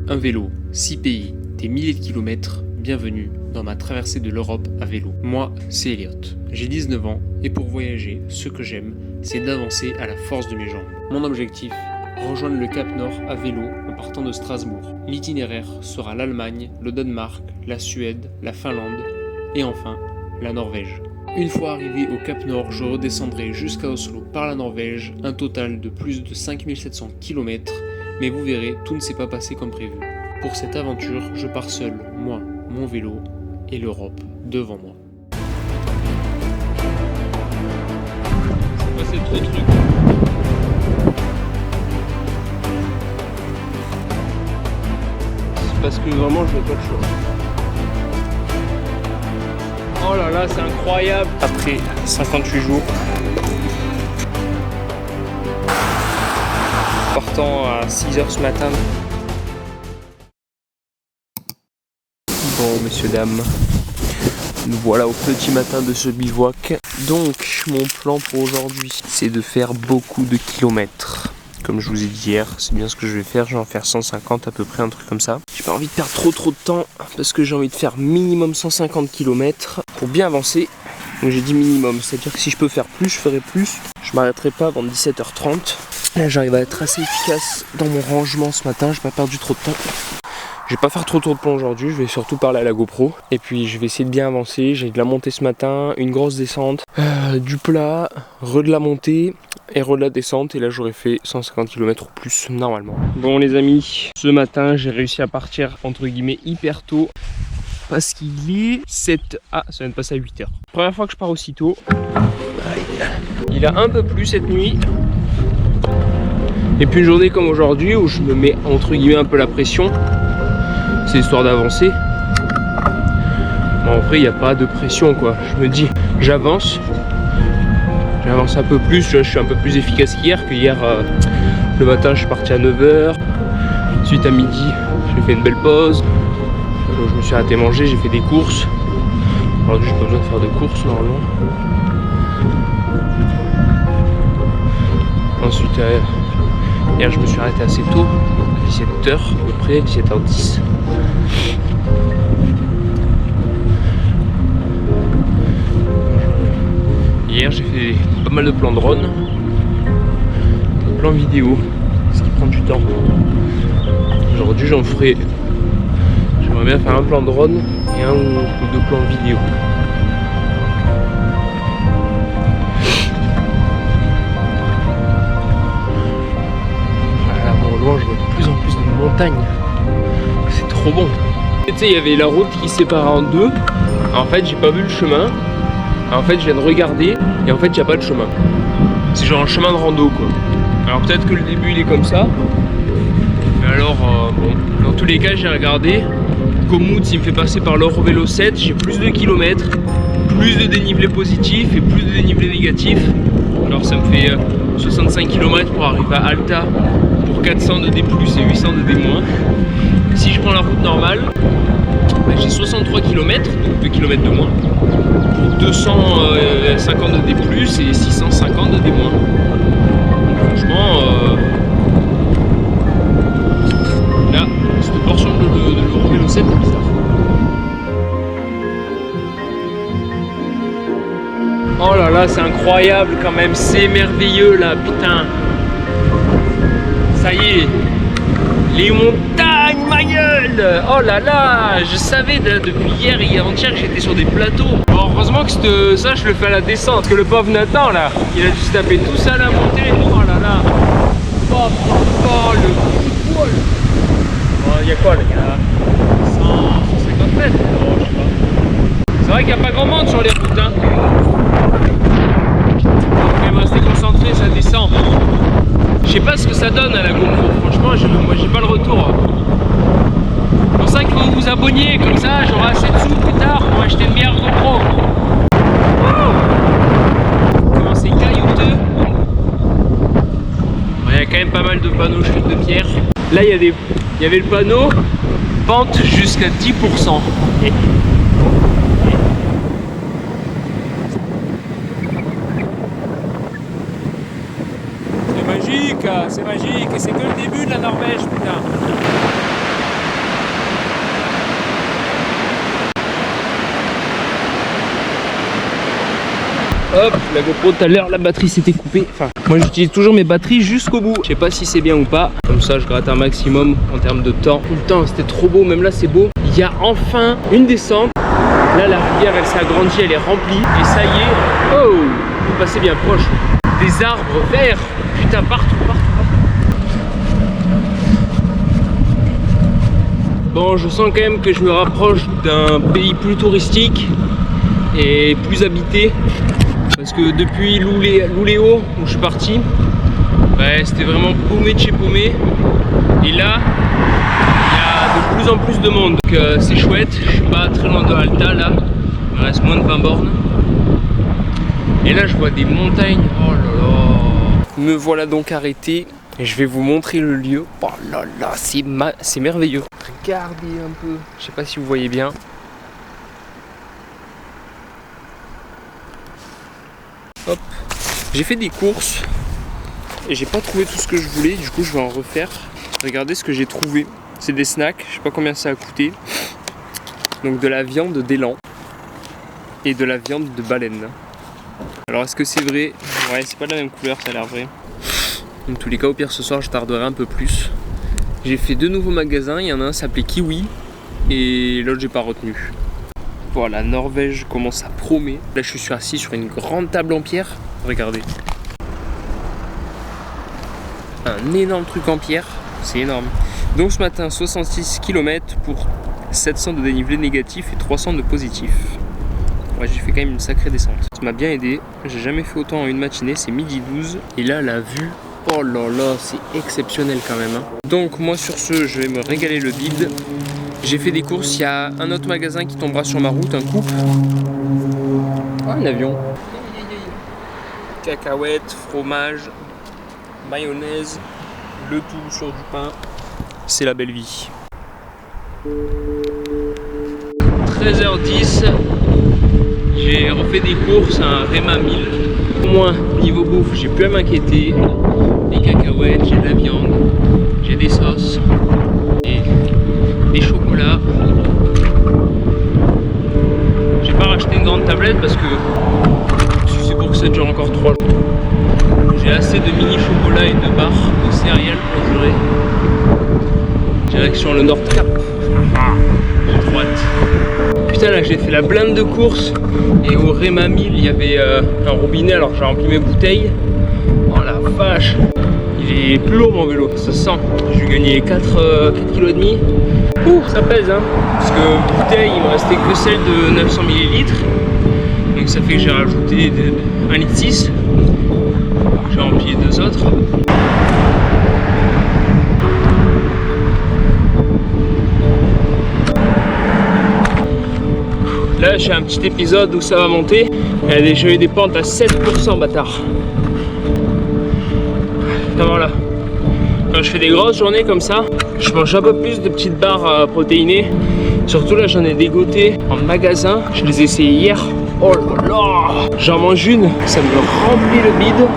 Un vélo, 6 pays, des milliers de kilomètres, bienvenue dans ma traversée de l'Europe à vélo. Moi, c'est Elliot, j'ai 19 ans et pour voyager, ce que j'aime, c'est d'avancer à la force de mes jambes. Mon objectif, rejoindre le Cap Nord à vélo en partant de Strasbourg. L'itinéraire sera l'Allemagne, le Danemark, la Suède, la Finlande et enfin la Norvège. Une fois arrivé au Cap Nord, je redescendrai jusqu'à Oslo par la Norvège, un total de plus de 5700 km, mais vous verrez, tout ne s'est pas passé comme prévu. Pour cette aventure, je pars seul, moi, mon vélo et l'Europe devant moi. C'est passé trop de trucs. C'est parce que vraiment je n'ai pas le choix. Oh là là, c'est incroyable. Après 58 jours, partant à 6h ce matin. Bon, messieurs, dames, nous voilà au petit matin de ce bivouac. Donc, mon plan pour aujourd'hui, c'est de faire beaucoup de kilomètres. Comme je vous ai dit hier, c'est bien ce que je vais faire. Je vais en faire 150 à peu près, un truc comme ça. J'ai pas envie de perdre trop de temps parce que j'ai envie de faire minimum 150 km pour bien avancer. Donc j'ai dit minimum, c'est-à-dire que si je peux faire plus, je ferai plus. Je m'arrêterai pas avant 17h30. Là, j'arrive à être assez efficace dans mon rangement ce matin. J'ai pas perdu trop de temps. Je vais pas faire trop de plan aujourd'hui, je vais surtout parler à la GoPro. Et puis je vais essayer de bien avancer. J'ai de la montée ce matin, une grosse descente, du plat, de la montée et de la descente. Et là j'aurais fait 150 km ou plus normalement. Bon les amis, ce matin j'ai réussi à partir entre guillemets hyper tôt. Parce qu'il est 7... Ah, ça vient de passer à 8h. Première fois que je pars aussitôt. Il a un peu plu cette nuit. Et puis une journée comme aujourd'hui où je me mets entre guillemets un peu la pression. C'est histoire d'avancer. Bon, en vrai, il n'y a pas de pression quoi. Je me dis, j'avance un peu plus. Je suis un peu plus efficace qu'hier. Le matin, je suis parti à 9h. Ensuite, à midi, j'ai fait une belle pause. Donc, je me suis arrêté manger. J'ai fait des courses. Aujourd'hui, j'ai pas besoin de faire de courses normalement. Ensuite, hier, je me suis arrêté assez tôt. 17h à peu près, 17h10. Hier j'ai fait pas mal de plans drone, des plans vidéo, ce qui prend du temps. Aujourd'hui j'en ferai, j'aimerais bien faire un plan drone et un ou deux plans vidéo. Voilà, bon, au loin je vois de plus en plus de montagnes, c'est trop bon. Tu sais, il y avait la route qui séparait en deux. En fait, j'ai pas vu le chemin. En fait, je viens de regarder et en fait, il n'y a pas de chemin. C'est genre un chemin de rando quoi. Alors peut-être que le début il est comme ça. Mais alors, bon, dans tous les cas, j'ai regardé. Komoot, il me fait passer par l'Eurovélo 7. J'ai plus de kilomètres, plus de dénivelé positif et plus de dénivelé négatif. Alors ça me fait 65 km pour arriver à Alta pour 400 de D+, et 800 de D-. Si je prends la route normale, ben j'ai 63 km, donc 2 km de moins, pour 250 de D+, et 650 de D-. Donc franchement, là, cette portion de l'Eurovélo 7 est bizarre. Oh là là, c'est incroyable quand même, c'est merveilleux là, putain. Ça y est, les montagnes, ma gueule. Oh là là, je savais depuis hier et avant-hier que j'étais sur des plateaux. Bon, heureusement que ça, je le fais à la descente, parce que le pauvre Nathan là, il a dû se taper tout ça à la montée. Oh là là. Oh, le coup de poil. Bon, il y a quoi là? Il y a 150 mètres. Oh, je sais pas. C'est vrai qu'il n'y a pas grand monde sur les routes, hein. Il va rester concentré, ça descend. Je sais pas ce que ça donne à la GoPro, franchement, moi j'ai pas le retour. C'est pour ça qu'il faut vous abonner, comme ça j'aurai assez de sous plus tard pour acheter une meilleure GoPro. Comment c'est caillouteux. Il y a quand même pas mal de panneaux chutes de pierre. Là il y avait le panneau pente jusqu'à 10%. C'est magique, et c'est que le début de la Norvège, putain. Hop, la GoPro tout à l'heure, la batterie s'était coupée. Enfin, moi j'utilise toujours mes batteries jusqu'au bout. Je sais pas si c'est bien ou pas. Comme ça, je gratte un maximum en termes de temps. Putain, c'était trop beau. Même là, c'est beau. Il y a enfin une descente. Là, la rivière, elle s'est agrandie, elle est remplie. Et ça y est. Oh, vous passez bien proche. Des arbres verts. Putain, partout. Bon, je sens quand même que je me rapproche d'un pays plus touristique et plus habité. Parce que depuis Louléo, où je suis parti, c'était vraiment paumé de chez paumé. Et là, il y a de plus en plus de monde. Donc c'est chouette, je suis pas très loin de Alta là. Il me reste moins de 20 bornes. Et là, je vois des montagnes. Oh là là. Me voilà donc arrêté. Et je vais vous montrer le lieu. Oh là là, c'est merveilleux. Regardez un peu. Je sais pas si vous voyez bien. Hop. J'ai fait des courses et j'ai pas trouvé tout ce que je voulais. Du coup, je vais en refaire. Regardez ce que j'ai trouvé. C'est des snacks. Je sais pas combien ça a coûté. Donc de la viande d'élan et de la viande de baleine. Alors est-ce que c'est vrai? Ouais, c'est pas de la même couleur, ça a l'air vrai. Dans tous les cas, au pire, ce soir, je tarderai un peu plus. J'ai fait 2 nouveaux magasins. Il y en a un qui s'appelait Kiwi et l'autre, j'ai pas retenu. Voilà, Norvège, comment ça promet. Là, je suis assis sur une grande table en pierre. Regardez. Un énorme truc en pierre. C'est énorme. Donc ce matin, 66 km pour 700 de dénivelé négatif et 300 de positif. Ouais, j'ai fait quand même une sacrée descente. Ça m'a bien aidé. J'ai jamais fait autant en une matinée. C'est midi 12. Et là, la vue... Oh là là, c'est exceptionnel quand même. Hein. Donc moi sur ce, je vais me régaler le bide. J'ai fait des courses, il y a un autre magasin qui tombera sur ma route, un couple. Ah, un avion. Cacahuètes, fromage, mayonnaise, le tout sur du pain. C'est la belle vie. 13h10, j'ai refait des courses à un Rema 1000. Au moins, niveau bouffe, j'ai plus à m'inquiéter. Des cacahuètes, j'ai de la viande, j'ai des sauces et des chocolats. J'ai pas racheté une grande tablette parce que c'est pour que ça dure encore 3 jours. J'ai assez de mini chocolats et de barres de céréales pour durer. Direction le Nordkap. J'ai trop hâte. Putain, là j'ai fait la blinde de course et au Rema 1000 il y avait un robinet, alors j'ai rempli mes bouteilles. Oh la vache, il est plus lourd mon vélo, ça se sent. J'ai gagné 4,5 kg. Ouh, ça pèse hein. Parce que bouteille, il me restait que celle de 900 ml. Donc ça fait que j'ai rajouté 1,6 litre. J'ai rempli les 2 autres. Là j'ai un petit épisode où ça va monter. Il y a déjà eu des pentes à 7%, bâtard. Putain, voilà. Quand je fais des grosses journées comme ça, je mange un peu plus de petites barres protéinées. Surtout là j'en ai dégoté en magasin. Je les ai essayées hier. Oh là là, j'en mange une, ça me remplit le bide.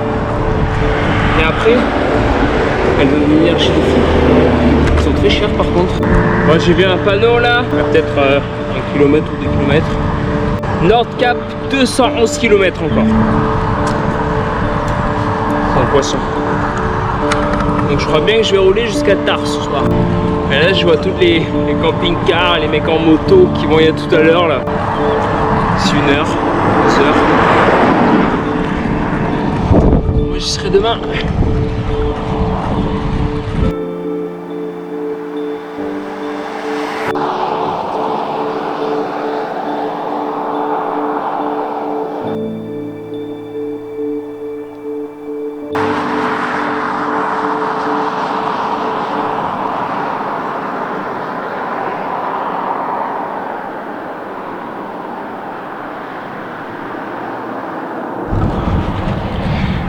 Et après, elles donnent une énergie de fou. Elles sont très chères par contre. Moi j'ai vu un panneau là, peut-être 1 km ou 2 km. Nordkap, 211 km encore. C'est un poisson. Donc je crois bien que je vais rouler jusqu'à Tars ce soir. Et là je vois tous les camping-cars, les mecs en moto qui vont y aller tout à l'heure là. C'est 1 heure, 2 heures. Moi j'y serai demain.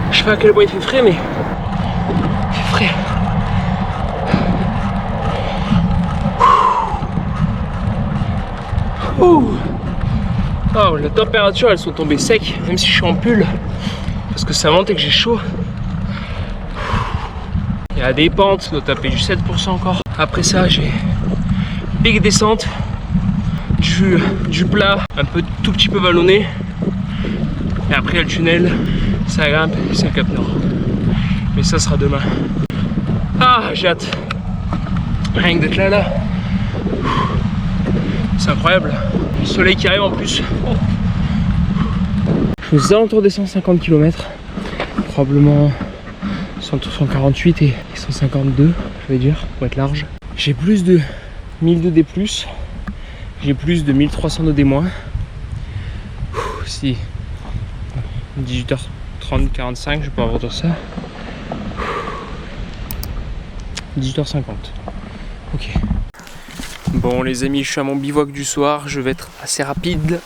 Je sais pas à quel point il fait frais, mais il fait frais. Ouh. Oh, la température, elles sont tombées secs, même si je suis en pull, parce que ça monte et que j'ai chaud. Il y a des pentes, on doit taper du 7% encore. Après ça, j'ai big descente, du plat, un peu tout petit peu vallonné. Et après, il y a le tunnel, ça grimpe, c'est un Cap Nord. Mais ça sera demain. Ah, j'ai hâte. Rien que d'être là. C'est incroyable. Le soleil qui arrive en plus. Je suis aux alentours des 150 km. Probablement 148 et 152, je vais dire, pour être large. J'ai plus de 1002 D+, j'ai plus de 1300 de D-. Si 18h30, 45, je peux avoir tout ça. 18h50. Ok. Bon les amis, je suis à mon bivouac du soir, je vais être assez rapide.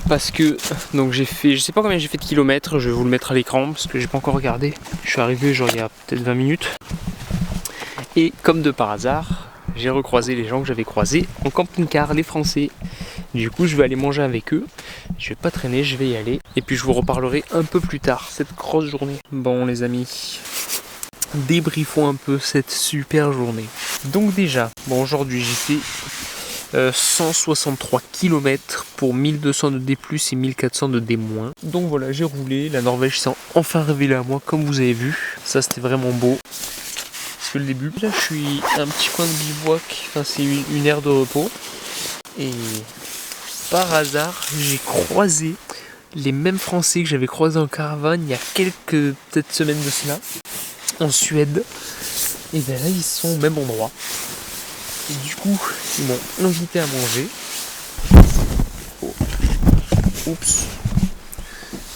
Parce que donc j'ai fait, je sais pas combien j'ai fait de kilomètres, je vais vous le mettre à l'écran parce que j'ai pas encore regardé. Je suis arrivé genre il y a peut-être 20 minutes. Et comme de par hasard, j'ai recroisé les gens que j'avais croisés en camping-car, les Français. Du coup je vais aller manger avec eux. Je vais pas traîner, je vais y aller. Et puis je vous reparlerai un peu plus tard, cette grosse journée. Bon les amis, débriefons un peu cette super journée. Donc déjà, bon aujourd'hui j'ai fait 163 km pour 1200 de D+, et 1400 de D-. Donc voilà, j'ai roulé, la Norvège s'est enfin révélée à moi comme vous avez vu. Ça c'était vraiment beau. C'est que le début. Là je suis à un petit coin de bivouac, enfin c'est une aire de repos. Et par hasard, j'ai croisé les mêmes Français que j'avais croisés en caravane il y a quelques peut-être semaines de cela, en Suède. Et bien là ils sont au même endroit. Et du coup, ils m'ont invité à manger. Oh. Oups.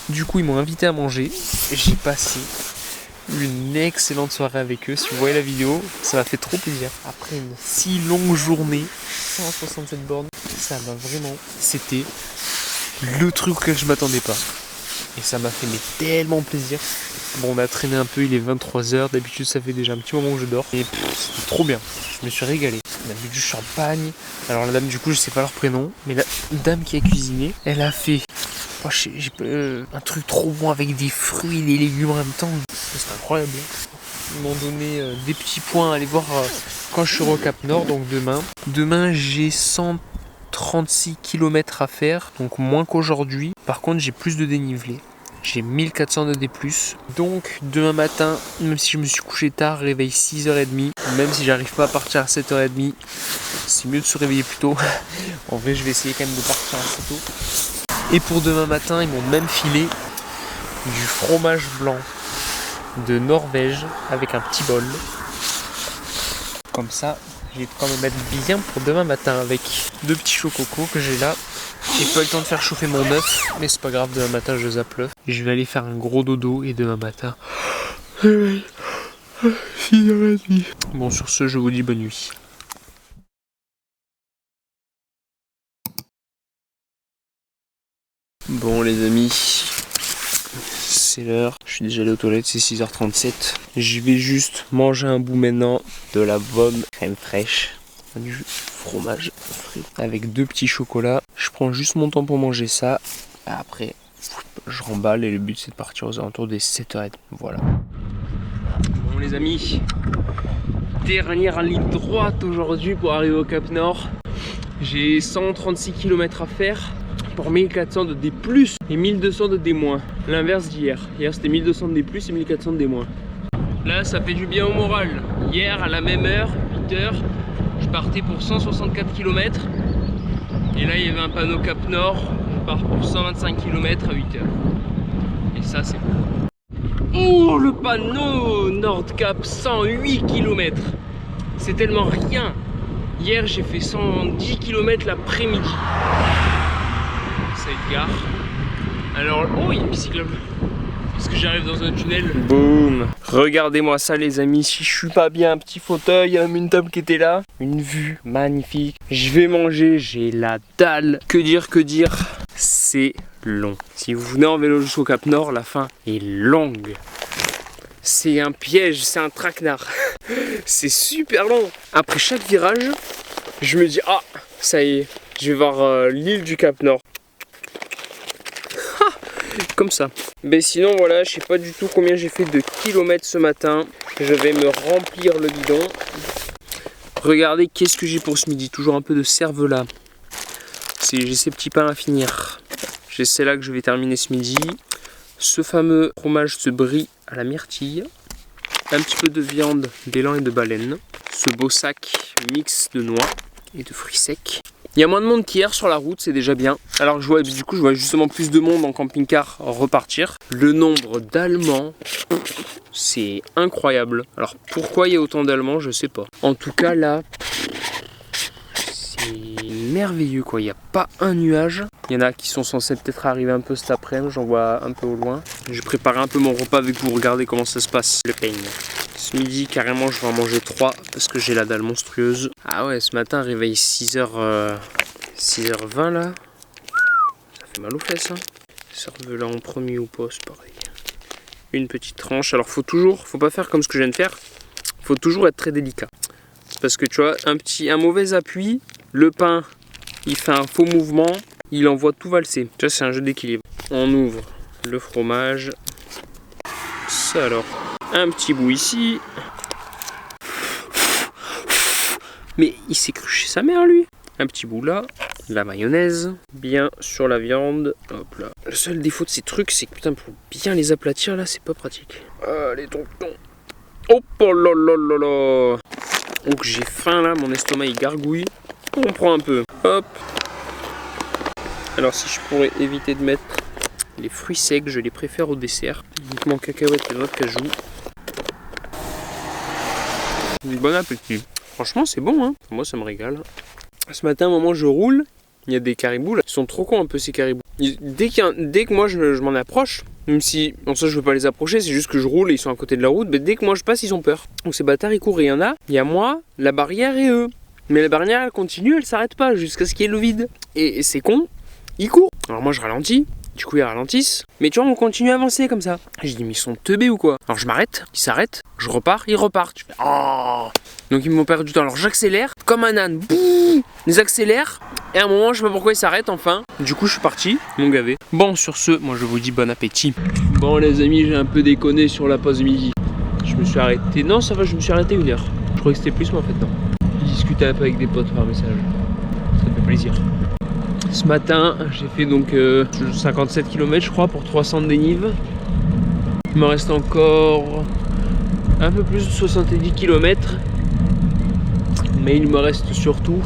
Du coup, ils m'ont invité à manger. J'ai passé une excellente soirée avec eux. Si vous voyez la vidéo, ça m'a fait trop plaisir. Après une si longue journée, 167 bornes, ça m'a vraiment... C'était le truc auquel je m'attendais pas. Et ça m'a fait tellement plaisir. Bon, on a traîné un peu, il est 23h. D'habitude, ça fait déjà un petit moment que je dors. Et c'était trop bien. Je me suis régalé. On a bu du champagne. Alors la dame, du coup, je sais pas leur prénom, mais la dame qui a cuisiné, elle a fait un truc trop bon avec des fruits et des légumes en même temps. C'est incroyable. Ils m'ont donné des petits points à aller voir quand je serai au Cap Nord, donc demain. Demain, j'ai 136 km à faire, donc moins qu'aujourd'hui. Par contre, j'ai plus de dénivelé. J'ai 1400 de D+. Donc demain matin, même si je me suis couché tard, réveil 6h30. Même si j'arrive pas à partir à 7h30, c'est mieux de se réveiller plus tôt. En vrai, je vais essayer quand même de partir assez tôt. Et pour demain matin, ils m'ont même filé du fromage blanc de Norvège avec un petit bol. Comme ça, je vais quand même mettre bien pour demain matin avec 2 petits chococo que j'ai là. J'ai pas eu le temps de faire chauffer mon œuf, mais c'est pas grave, demain matin je zappe l'œuf. Et je vais aller faire un gros dodo et demain matin... 6h30. Bon, sur ce, je vous dis bonne nuit. Bon les amis, c'est l'heure. Je suis déjà allé aux toilettes, c'est 6h37. Je vais juste manger un bout maintenant de la bonne crème fraîche. Du fromage frit avec 2 petits chocolats. Je prends juste mon temps pour manger ça. Après, je remballe et le but c'est de partir aux alentours des 7h30. Voilà. Bon les amis, dernière ligne droite aujourd'hui pour arriver au Cap Nord. J'ai 136 km à faire pour 1400 de D+, et 1200 de D-. L'inverse d'hier. Hier c'était 1200 de D+, et 1400 de D-. Là ça fait du bien au moral. Hier à la même heure, 8h, je partais pour 164 km. Et là il y avait un panneau Cap Nord. Je pars pour 125 km à 8h. Et ça c'est bon. Oh, le panneau Nordcap, 108 km. C'est tellement rien. Hier j'ai fait 110 km l'après-midi. Ça être gare. Alors, oh, il y a une piste cyclable. Parce que j'arrive dans un tunnel. Boum. Regardez-moi ça les amis, si je suis pas bien, un petit fauteuil, il y a même une table qui était là. Une vue magnifique. Je vais manger, j'ai la dalle. Que dire, c'est long. Si vous venez en vélo jusqu'au Cap Nord, la fin est longue. C'est un piège, c'est un traquenard. C'est super long. Après chaque virage, je me dis, ah, ça y est, je vais voir l'île du Cap Nord. Comme ça. Mais sinon voilà, je sais pas du tout combien j'ai fait de kilomètres ce matin. Je vais me remplir le bidon. Regardez qu'est-ce que j'ai pour ce midi. Toujours un peu de cervelas. J'ai ces petits pains à finir. J'ai celle-là que je vais terminer ce midi. Ce fameux fromage, ce brie à la myrtille. Un petit peu de viande d'élan et de baleine. Ce beau sac mix de noix et de fruits secs. Il y a moins de monde qu'hier sur la route, c'est déjà bien. Alors je vois justement plus de monde en camping-car repartir. Le nombre d'Allemands, c'est incroyable. Alors pourquoi il y a autant d'Allemands, je sais pas. En tout cas là, c'est merveilleux quoi. Il n'y a pas un nuage. Il y en a qui sont censés peut-être arriver un peu cet après-midi, j'en vois un peu au loin. Je préparais un peu mon repas avec vous, regardez comment ça se passe, le peigne. Ce midi, carrément, je vais en manger 3 parce que j'ai la dalle monstrueuse. Ah ouais, ce matin, réveil 6h20 là. Ça fait mal aux fesses, hein. Cervelas en premier ou pas, c'est pareil. Une petite tranche. Alors, faut pas faire comme ce que je viens de faire. Faut toujours être très délicat. C'est parce que tu vois, un mauvais appui, le pain, il fait un faux mouvement, il envoie tout valser. Tu vois, c'est un jeu d'équilibre. On ouvre le fromage. Ça alors. Un petit bout ici. Mais il s'est cru chez sa mère lui. Un petit bout là. La mayonnaise. Bien sur la viande. Hop là. Le seul défaut de ces trucs, c'est que putain, pour bien les aplatir là, c'est pas pratique. Allez, tonton. Hop là là là là. Donc j'ai faim là, mon estomac il gargouille. On prend un peu. Hop. Alors si je pourrais éviter de mettre les fruits secs, je les préfère au dessert. Uniquement cacahuètes et noix de cajou. Bon appétit. Franchement, c'est bon, hein. Moi, ça me régale. Ce matin, au moment où je roule, il y a des caribous là. Ils sont trop cons un peu ces caribous. Dès que moi je m'en approche, même si en ça je veux pas les approcher, c'est juste que je roule et ils sont à côté de la route, mais dès que moi je passe, ils ont peur. Donc ces bâtards ils courent. Et il y a moi, la barrière et eux. Mais la barrière elle continue, elle s'arrête pas jusqu'à ce qu'il y ait le vide. Et c'est con, ils courent. Alors moi je ralentis. Du coup ils ralentissent, mais tu vois on continue à avancer comme ça. J'ai dit mais ils sont teubés ou quoi? Alors je m'arrête, ils s'arrêtent, je repars, ils repartent. Je fais, oh. Donc ils m'ont perdu du temps, alors j'accélère comme un âne, bouh, ils accélèrent, et à un moment je sais pas pourquoi ils s'arrêtent enfin. Du coup je suis parti, mon gavé. Bon sur ce, moi je vous dis bon appétit. Bon les amis, j'ai un peu déconné sur la pause midi. Je me suis arrêté, non ça va, je me suis arrêté 1 heure. Je croyais que c'était plus mais en fait non. J'ai discuté un peu avec des potes par message, ça fait plaisir. Ce matin, j'ai fait donc 57 km je crois pour 300 de dénive. Il me reste encore un peu plus de 70 km. Mais il me reste surtout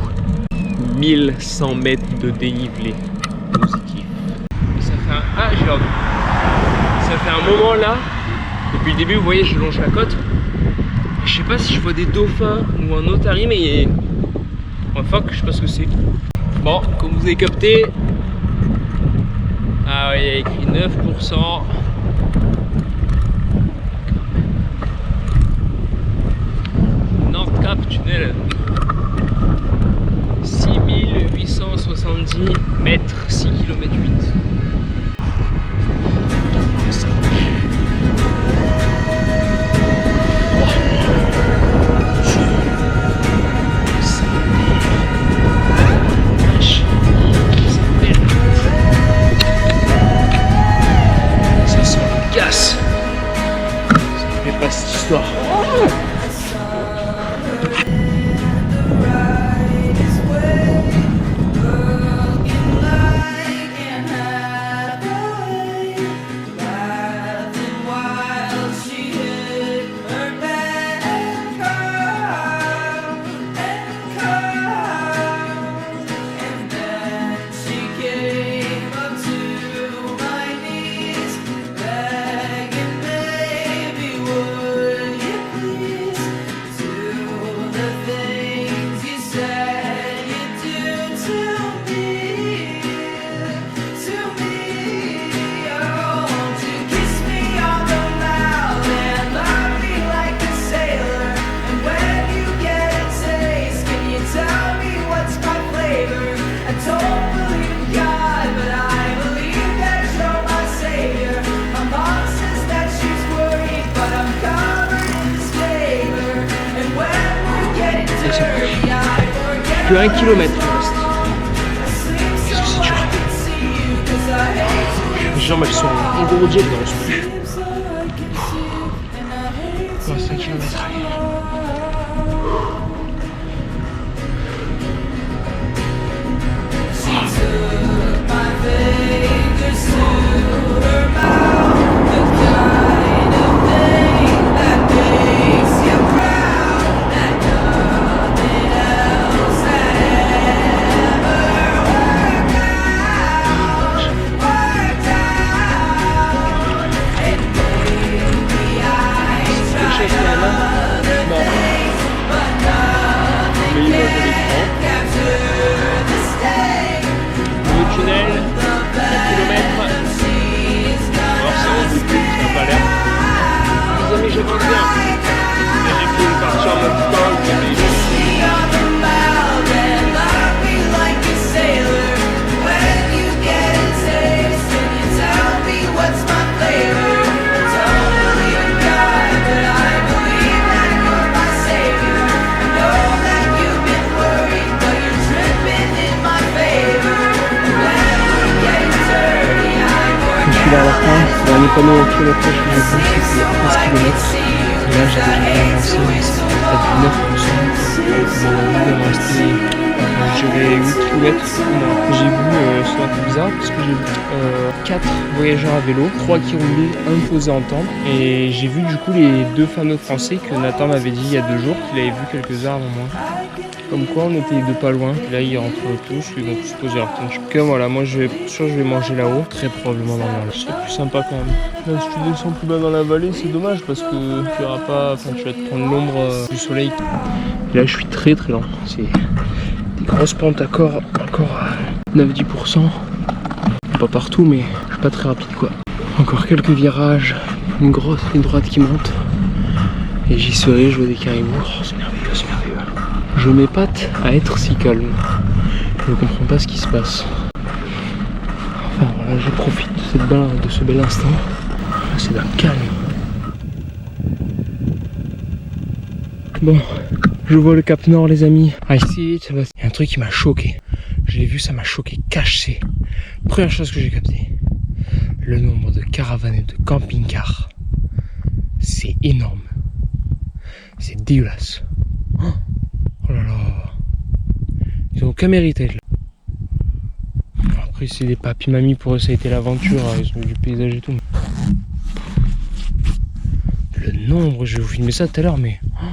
1100 mètres de dénivelé positif. Et ça fait un moment là. Depuis le début, vous voyez, je longe la côte. Je sais pas si je vois des dauphins ou un otari, mais enfin, je sais pas ce que c'est. Bon, comme vous avez capté, ah oui, il y a écrit 9%. Nordcap tunnel. 6870 mètres, 6 km 8. Cette histoire. Que 1 kilomètre il reste. Qu'est-ce que c'est dur. Les jambes elles sont engourdies, elles n'avancent plus. Il reste 1 kilomètre. panneau kilométrage que j'ai vu, c'était 15 km. Et là, j'avais jamais avancé, mais c'était peut-être 9%. Donc, il m'en restait, je dirais 8 km. J'ai vu, c'est un peu bizarre, parce que j'ai vu 4 voyageurs à vélo, 3 qui roulaient, 1 posé en tente. Et j'ai vu du coup les 2 fameux français que Nathan m'avait dit il y a 2 jours, qu'il avait vu quelques heures avant moi. Comme quoi on était de pas loin. Là il rentre tous, donc je suppose qu'il retourne. Donc voilà, moi je vais manger là-haut. Très probablement dans la c'est plus sympa quand même. Là si tu descends plus bas dans la vallée, c'est dommage parce que tu auras pas. Enfin tu vas te prendre l'ombre du soleil. Et là je suis très lent. C'est des grosses pentes encore à 9-10%. Pas partout mais je suis pas très rapide quoi. Encore quelques virages, une grosse ligne droite qui monte. Et j'y serai, je vois des caribous. Oh, c'est merveilleux, c'est merveilleux. Je m'épate à être si calme. Je ne comprends pas ce qui se passe. Enfin voilà, je profite de ce bel instant. C'est d'un calme. Bon, je vois le Cap Nord les amis. I see it. Il y a un truc qui m'a choqué. Je l'ai vu, ça m'a choqué. Caché. Première chose que j'ai capté. Le nombre de caravanes et de camping-cars. C'est énorme. C'est dégueulasse. Oh là là. Ils ont aucun mérite là. Après c'est des papis mamies, pour eux ça a été l'aventure, ils ont vu du paysage et tout. Le nombre, je vais vous filmer ça tout à l'heure mais... Oh,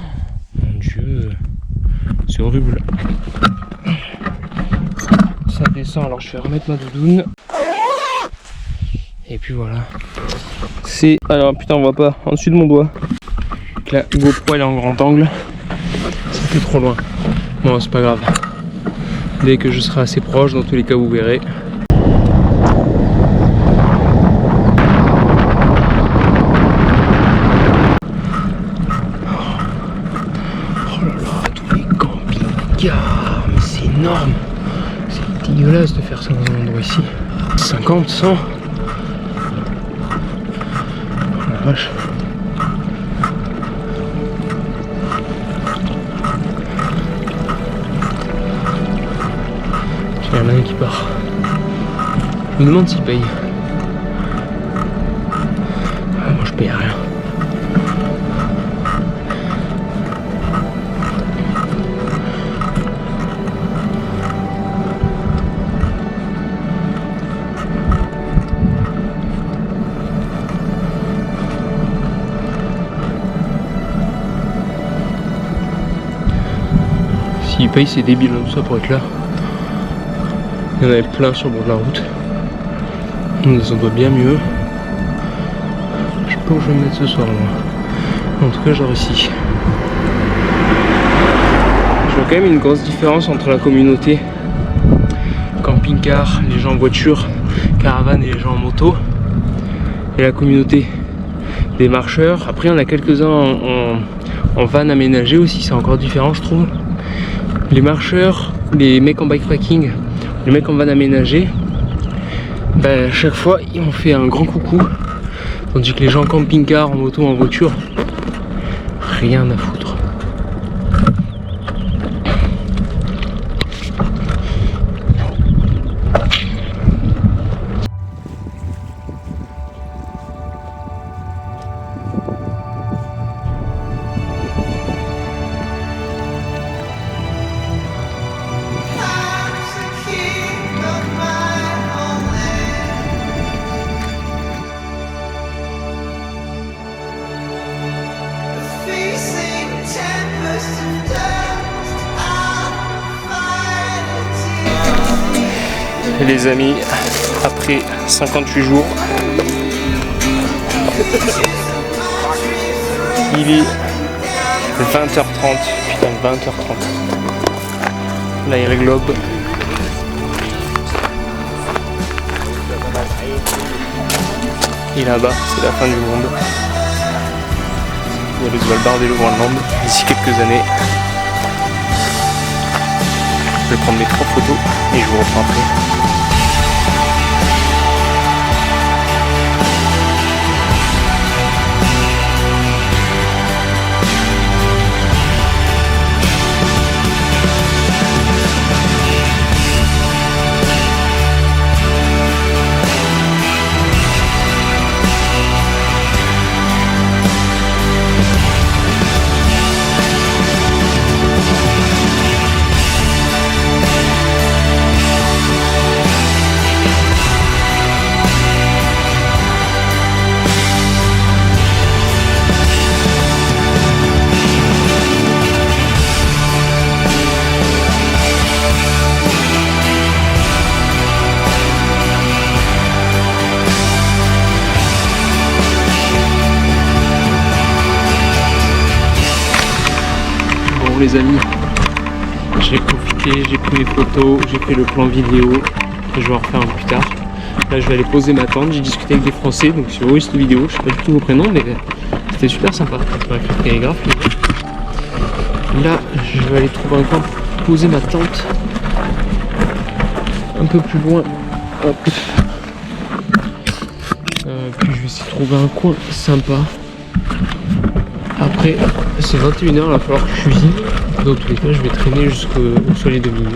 mon dieu. C'est horrible. Ça descend, alors je vais remettre ma doudoune. Et puis voilà. C'est... Alors putain on voit pas, en dessus de mon doigt. La GoPro elle est en grand angle. Ça fait trop loin. Bon c'est pas grave. Dès que je serai assez proche, dans tous les cas vous verrez. Oh là là, tous les camping-cars. Mais c'est énorme. C'est dégueulasse de faire ça dans un endroit ici. 50, 100. Oh la vache. Il y en a un qui part. Je me demande s'il paye. Ah, moi je paye rien. S'il paye c'est débile tout ça pour être là. Il y en avait plein sur le bord de la route. On s'en doit bien mieux. Je sais pas où je vais me mettre ce soir moi. En tout cas genre ici. Je vois quand même une grosse différence entre la communauté camping-car, les gens en voiture, caravane et les gens en moto. Et la communauté des marcheurs. Après on a quelques-uns en van aménagé aussi, c'est encore différent je trouve. Les marcheurs, les mecs en bikepacking, les mecs en van aménagé, à chaque fois ils ont fait un grand coucou, tandis que les gens en camping-car, en moto, en voiture, rien à foutre. Et les amis, après 58 jours, il est 20h30, putain 20h30. L'aéroglobe. Et là-bas, c'est la fin du monde. Il y a le Svalbard et le Groenland d'ici quelques années. Je vais prendre mes 3 photos et je vous reprends après. Bon les amis, j'ai profité, j'ai pris mes photos, j'ai fait le plan vidéo que je vais en refaire un plus tard. Là je vais aller poser ma tente, j'ai discuté avec des Français, donc si vous voyez cette vidéo, je sais pas du tout vos prénoms, mais c'était super sympa. Télégraphe. Là je vais aller trouver un coin pour poser ma tente un peu plus loin. Hop. Puis je vais essayer de trouver un coin sympa. Après c'est 21h, il va falloir que je cuisine. Dans tous les cas je vais traîner jusqu'au soleil de minuit.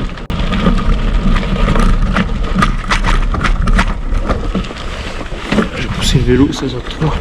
Je vais pousser le vélo, ça sort trop.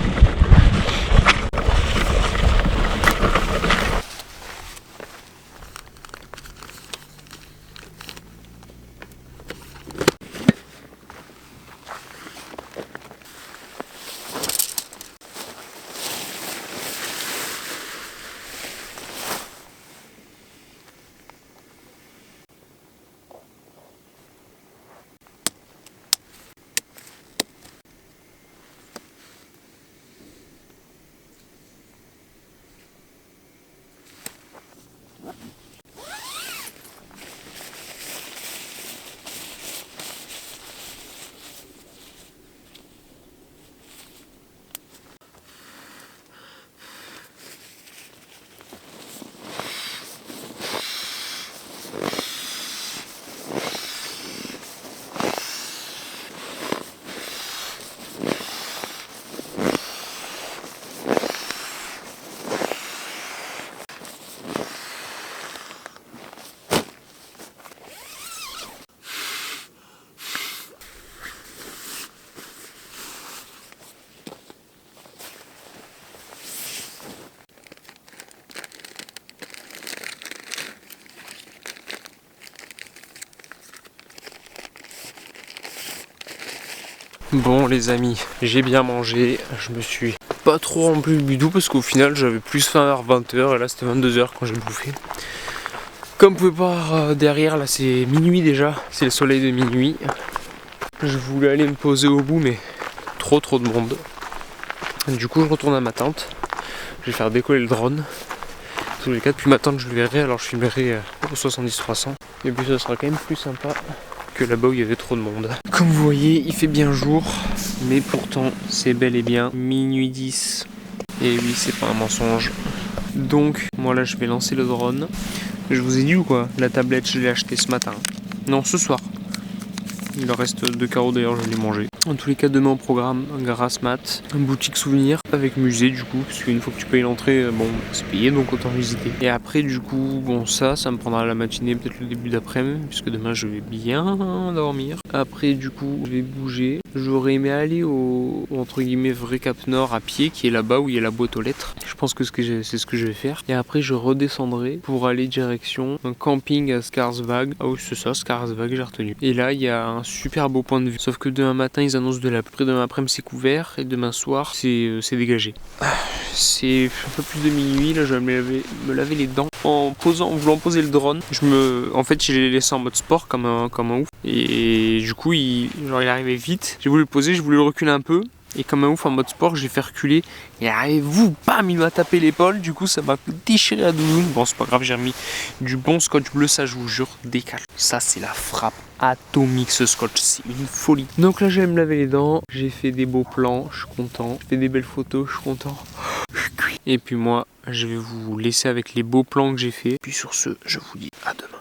Bon les amis, j'ai bien mangé, je me suis pas trop rempli le bidou parce qu'au final j'avais plus faim vers 20h et là c'était 22h quand j'ai bouffé. Comme vous pouvez voir derrière là c'est minuit déjà, c'est le soleil de minuit. Je voulais aller me poser au bout mais trop de monde. Du coup je retourne à ma tente, je vais faire décoller le drone. Dans tous les cas depuis ma tente je le verrai, alors je filmerai au 70-300 et puis ça sera quand même plus sympa que là-bas où il y avait trop de monde. Comme vous voyez, il fait bien jour, mais pourtant c'est bel et bien minuit 10. Et oui, c'est pas un mensonge. Donc, moi là je vais lancer le drone. Je vous ai dit ou quoi? La tablette, je l'ai achetée ce matin. Non, ce soir. Il en reste 2 carreaux d'ailleurs, je l'ai mangé. En tous les cas, demain au programme, un grasse mat, une boutique souvenir avec musée du coup, parce qu'une fois que tu payes l'entrée, bon, c'est payé donc autant visiter. Et après, du coup, bon, ça me prendra la matinée, peut-être le début d'après-midi, puisque demain je vais bien dormir. Après, du coup, je vais bouger. J'aurais aimé aller au entre guillemets vrai Cap Nord à pied, qui est là-bas où il y a la boîte aux lettres. Je pense que c'est ce que je vais faire. Et après, je redescendrai pour aller direction un camping à Skarsvåg. Ah oui, c'est ça, Skarsvåg, j'ai retenu. Et là, il y a un super beau point de vue. Sauf que demain matin, ils annoncent de la pluie. Demain après-midi, c'est couvert. Et demain soir, c'est dégagé. C'est un peu plus de minuit. Là, je vais me laver les dents. En voulant poser le drone, en fait, je l'ai laissé en mode sport comme un ouf. Et du coup, il arrivait vite. J'ai voulu le poser, je voulais le reculer un peu. Et comme un ouf en mode sport, j'ai fait reculer. Et arrivez-vous, bam, il m'a tapé l'épaule. Du coup, ça m'a déchiré la doudoune. Bon, c'est pas grave, j'ai remis du bon scotch bleu, ça je vous jure, décale. Ça, c'est la frappe atomique, ce scotch, c'est une folie. Donc là, je vais me laver les dents. J'ai fait des beaux plans, je suis content. J'ai fait des belles photos, je suis content. Je suis cuit. Et puis moi, je vais vous laisser avec les beaux plans que j'ai fait. Puis sur ce, je vous dis à demain.